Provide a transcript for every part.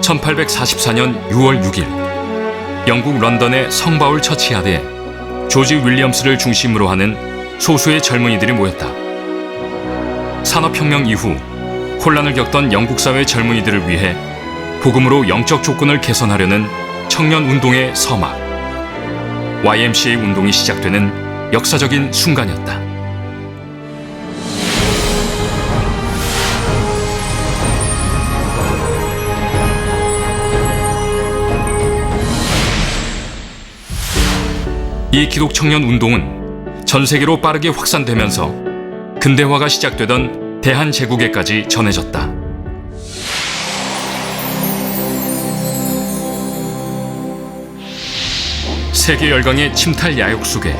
1844년 6월 6일 영국 런던의 성바울 처치 야드에 조지 윌리엄스를 중심으로 하는 소수의 젊은이들이 모였다. 산업혁명 이후 혼란을 겪던 영국 사회 젊은이들을 위해 복음으로 영적 조건을 개선하려는 청년운동의 서막 YMCA 운동이 시작되는 역사적인 순간이었다. 이 기독청년 운동은 전 세계로 빠르게 확산되면서 근대화가 시작되던 대한제국에까지 전해졌다. 세계 열강의 침탈 야욕 속에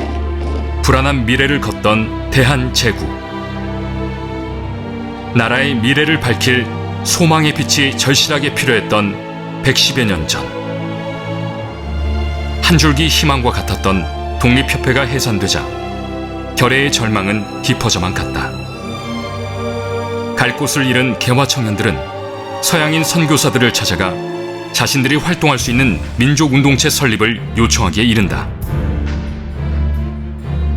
불안한 미래를 걷던 대한제국. 나라의 미래를 밝힐 소망의 빛이 절실하게 필요했던 110여 년 전. 한 줄기 희망과 같았던 독립협회가 해산되자 결의의 절망은 깊어져만 갔다. 갈 곳을 잃은 개화 청년들은 서양인 선교사들을 찾아가 자신들이 활동할 수 있는 민족운동체 설립을 요청하기에 이른다.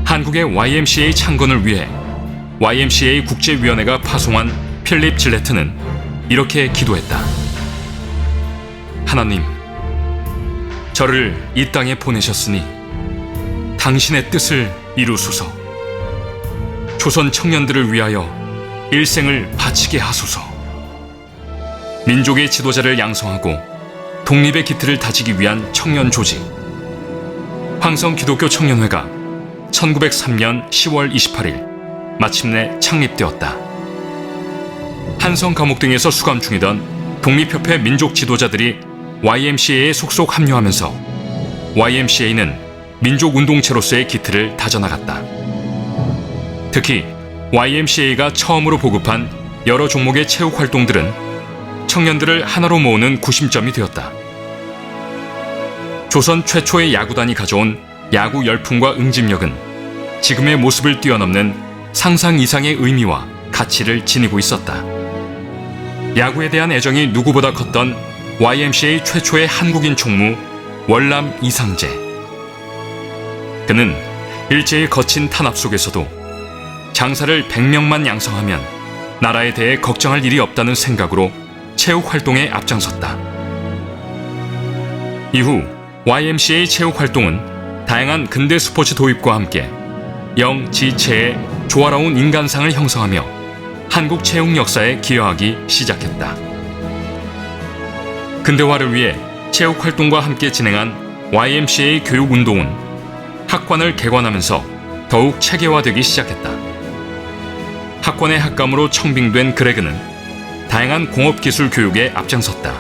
한국의 YMCA 창건을 위해 YMCA 국제위원회가 파송한 필립 질레트는 이렇게 기도했다. 하나님, 저를 이 땅에 보내셨으니 당신의 뜻을 이루소서. 조선 청년들을 위하여 일생을 바치게 하소서. 민족의 지도자를 양성하고 독립의 기틀을 다지기 위한 청년 조직 황성 기독교 청년회가 1903년 10월 28일 마침내 창립되었다. 한성 감옥 등에서 수감 중이던 독립협회 민족 지도자들이 YMCA에 속속 합류하면서 YMCA는 민족운동체로서의 기틀을 다져나갔다. 특히 YMCA가 처음으로 보급한 여러 종목의 체육 활동들은 청년들을 하나로 모으는 구심점이 되었다. 조선 최초의 야구단이 가져온 야구 열풍과 응집력은 지금의 모습을 뛰어넘는 상상 이상의 의미와 가치를 지니고 있었다. 야구에 대한 애정이 누구보다 컸던 YMCA 최초의 한국인 총무 월남 이상재. 그는 일제의 거친 탄압 속에서도 장사를 100명만 양성하면 나라에 대해 걱정할 일이 없다는 생각으로 체육 활동에 앞장섰다. 이후 YMCA 체육 활동은 다양한 근대 스포츠 도입과 함께 영지체의 조화로운 인간상을 형성하며 한국 체육 역사에 기여하기 시작했다. 근대화를 위해 체육 활동과 함께 진행한 YMCA 교육 운동은 학관을 개관하면서 더욱 체계화되기 시작했다. 학관의 학감으로 청빙된 그레그는 다양한 공업기술 교육에 앞장섰다.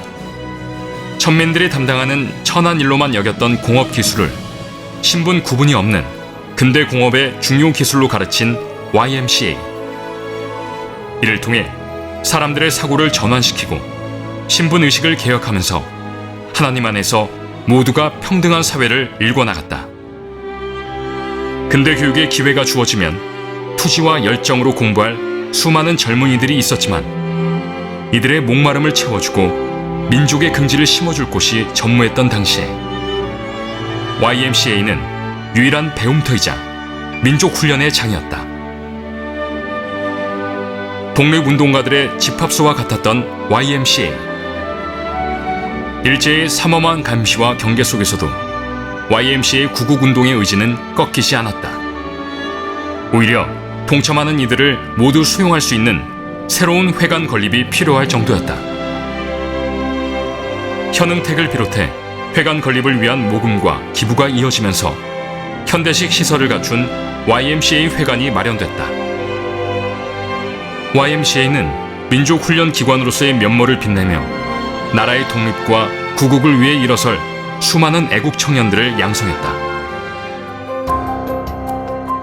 천민들이 담당하는 천한 일로만 여겼던 공업기술을 신분 구분이 없는 근대 공업의 중요 기술로 가르친 YMCA. 이를 통해 사람들의 사고를 전환시키고 신분의식을 개혁하면서 하나님 안에서 모두가 평등한 사회를 일궈나갔다. 근대 교육의 기회가 주어지면 투지와 열정으로 공부할 수많은 젊은이들이 있었지만 이들의 목마름을 채워주고 민족의 긍지를 심어줄 곳이 전무했던 당시에 YMCA는 유일한 배움터이자 민족훈련의 장이었다. 독립운동가들의 집합소와 같았던 YMCA. 일제의 삼엄한 감시와 경계 속에서도 YMCA 구국운동의 의지는 꺾이지 않았다. 오히려 동참하는 이들을 모두 수용할 수 있는 새로운 회관 건립이 필요할 정도였다. 현응택을 비롯해 회관 건립을 위한 모금과 기부가 이어지면서 현대식 시설을 갖춘 YMCA 회관이 마련됐다. YMCA는 민족훈련 기관으로서의 면모를 빛내며 나라의 독립과 구국을 위해 일어설 수많은 애국 청년들을 양성했다.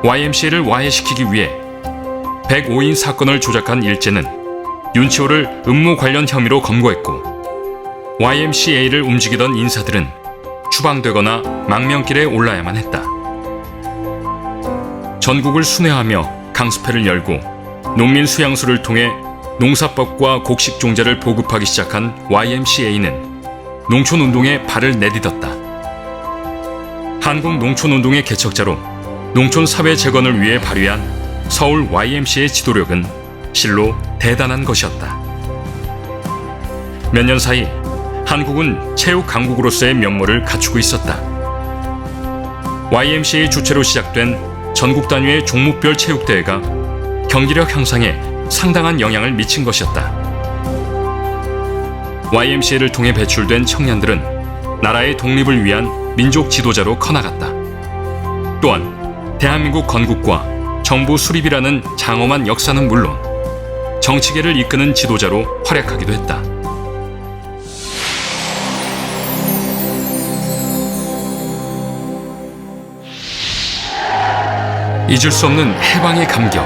YMCA를 와해시키기 위해 105인 사건을 조작한 일제는 윤치호를 음모 관련 혐의로 검거했고 YMCA를 움직이던 인사들은 추방되거나 망명길에 올라야만 했다. 전국을 순회하며 강습회를 열고 농민 수양소를 통해 농사법과 곡식종자를 보급하기 시작한 YMCA는 농촌운동에 발을 내딛었다. 한국 농촌운동의 개척자로 농촌 사회 재건을 위해 발휘한 서울 YMCA의 지도력은 실로 대단한 것이었다. 몇 년 사이 한국은 체육 강국으로서의 면모를 갖추고 있었다. YMCA 주최로 시작된 전국 단위의 종목별 체육대회가 경기력 향상에 상당한 영향을 미친 것이었다. YMCA를 통해 배출된 청년들은 나라의 독립을 위한 민족 지도자로 커나갔다. 또한 대한민국 건국과 정부 수립이라는 장엄한 역사는 물론 정치계를 이끄는 지도자로 활약하기도 했다. 잊을 수 없는 해방의 감격,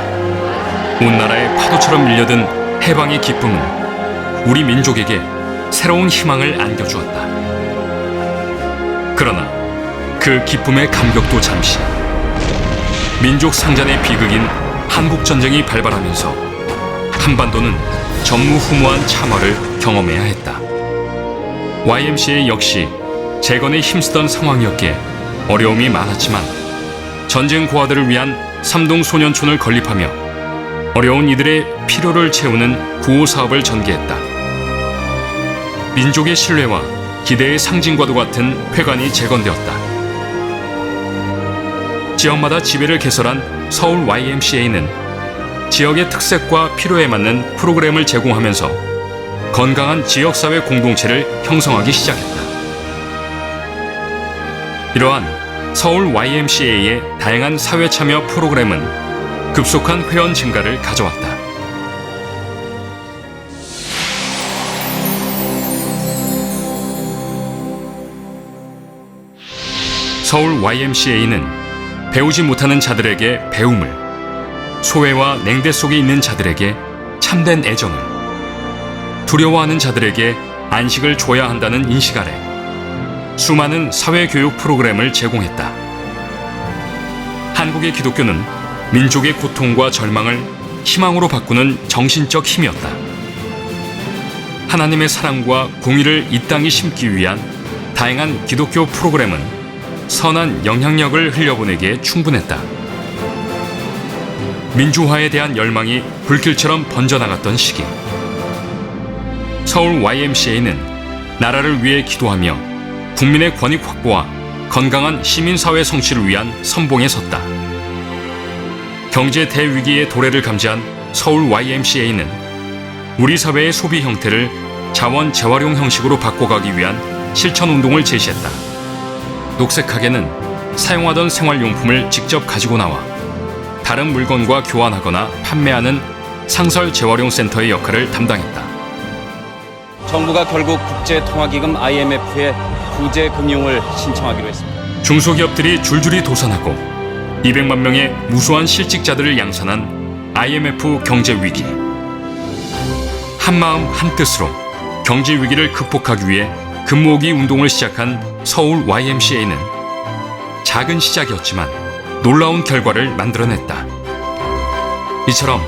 온 나라에 파도처럼 밀려든 해방의 기쁨은 우리 민족에게 새로운 희망을 안겨주었다. 그러나 그 기쁨의 감격도 잠시 민족 상잔의 비극인 한국전쟁이 발발하면서 한반도는 전무후무한 참화를 경험해야 했다. YMCA 역시 재건에 힘쓰던 상황이었기에 어려움이 많았지만 전쟁 고아들을 위한 삼동소년촌을 건립하며 어려운 이들의 필요를 채우는 구호 사업을 전개했다. 민족의 신뢰와 기대의 상징과도 같은 회관이 재건되었다. 지역마다 지배를 개설한 서울 YMCA는 지역의 특색과 필요에 맞는 프로그램을 제공하면서 건강한 지역사회 공동체를 형성하기 시작했다. 이러한 서울 YMCA의 다양한 사회 참여 프로그램은 급속한 회원 증가를 가져왔다. 서울 YMCA는 배우지 못하는 자들에게 배움을, 소외와 냉대 속에 있는 자들에게 참된 애정을, 두려워하는 자들에게 안식을 줘야 한다는 인식 아래 수많은 사회교육 프로그램을 제공했다. 한국의 기독교는 민족의 고통과 절망을 희망으로 바꾸는 정신적 힘이었다. 하나님의 사랑과 공의를 이 땅에 심기 위한 다양한 기독교 프로그램은 선한 영향력을 흘려보내기에 충분했다. 민주화에 대한 열망이 불길처럼 번져나갔던 시기, 서울 YMCA는 나라를 위해 기도하며 국민의 권익 확보와 건강한 시민사회 성취를 위한 선봉에 섰다. 경제 대위기의 도래를 감지한 서울 YMCA는 우리 사회의 소비 형태를 자원 재활용 형식으로 바꿔가기 위한 실천운동을 제시했다. 녹색하게는 사용하던 생활용품을 직접 가지고 나와 다른 물건과 교환하거나 판매하는 상설 재활용센터의 역할을 담당했다. 정부가 결국 국제통화기금 IMF에 구제 금융을 신청하기로 했습니다. 중소기업들이 줄줄이 도산하고 200만 명의 무수한 실직자들을 양산한 IMF 경제위기. 한마음 한뜻으로 경제위기를 극복하기 위해 금모으기 운동을 시작한 서울 YMCA는 작은 시작이었지만 놀라운 결과를 만들어냈다. 이처럼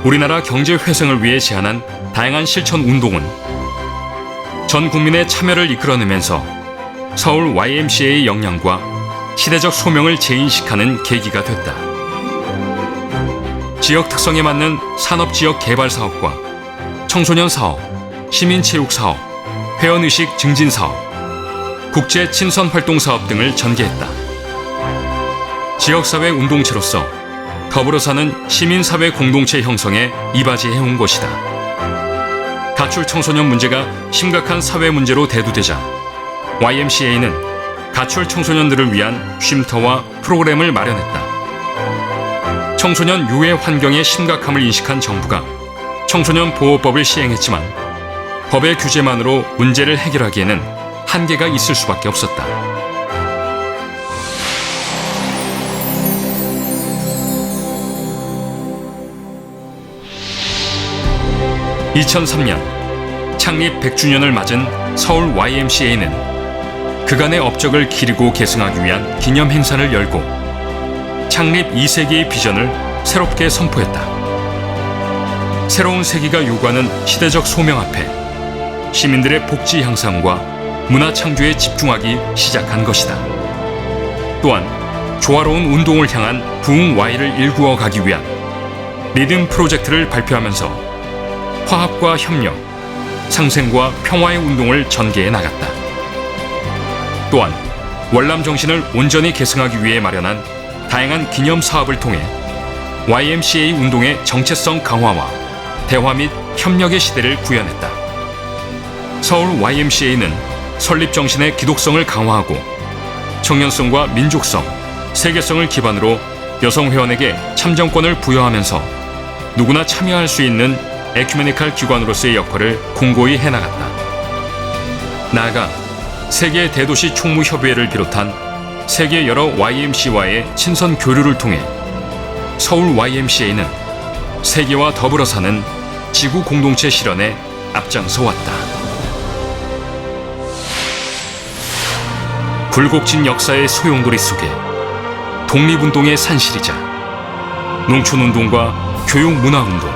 우리나라 경제 회생을 위해 제안한 다양한 실천 운동은 전 국민의 참여를 이끌어내면서 서울 YMCA의 역량과 시대적 소명을 재인식하는 계기가 됐다. 지역 특성에 맞는 산업지역 개발 사업과 청소년 사업, 시민체육 사업, 회원의식 증진 사업, 국제 친선 활동 사업 등을 전개했다. 지역사회 운동체로서 더불어 사는 시민사회 공동체 형성에 이바지해온 것이다. 가출 청소년 문제가 심각한 사회 문제로 대두되자 YMCA는 가출 청소년들을 위한 쉼터와 프로그램을 마련했다. 청소년 유해 환경의 심각함을 인식한 정부가 청소년 보호법을 시행했지만 법의 규제만으로 문제를 해결하기에는 한계가 있을 수밖에 없었다. (2003년) 창립 100주년을 맞은 서울 YMCA는 그간의 업적을 기리고 계승하기 위한 기념 행사를 열고 창립 2세기의 비전을 새롭게 선포했다. 새로운 세기가 요구하는 시대적 소명 앞에 시민들의 복지 향상과 문화 창조에 집중하기 시작한 것이다. 또한 조화로운 운동을 향한 부흥 Y를 일구어 가기 위한 리듬 프로젝트를 발표하면서 화합과 협력, 상생과 평화의 운동을 전개해 나갔다. 또한 월남 정신을 온전히 계승하기 위해 마련한 다양한 기념 사업을 통해 YMCA 운동의 정체성 강화와 대화 및 협력의 시대를 구현했다. 서울 YMCA는 설립 정신의 기독성을 강화하고 청년성과 민족성, 세계성을 기반으로 여성 회원에게 참정권을 부여하면서 누구나 참여할 수 있는 에큐메니칼 기관으로서의 역할을 공고히 해나갔다. 나아가 세계 대도시 총무협의회를 비롯한 세계 여러 YMC와의 친선 교류를 통해 서울 YMCA는 세계와 더불어 사는 지구 공동체 실현에 앞장서 왔다. 굴곡진 역사의 소용돌이 속에 독립운동의 산실이자 농촌운동과 교육문화운동,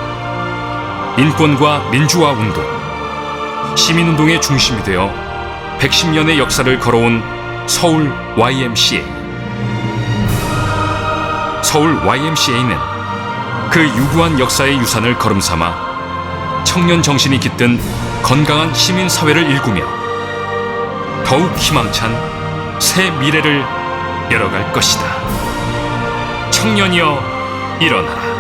인권과 민주화운동, 시민운동의 중심이 되어 110년의 역사를 걸어온 서울 YMCA. 서울 YMCA는 그 유구한 역사의 유산을 거름삼아 청년 정신이 깃든 건강한 시민사회를 일구며 더욱 희망찬 새 미래를 열어갈 것이다. 청년이여 일어나라.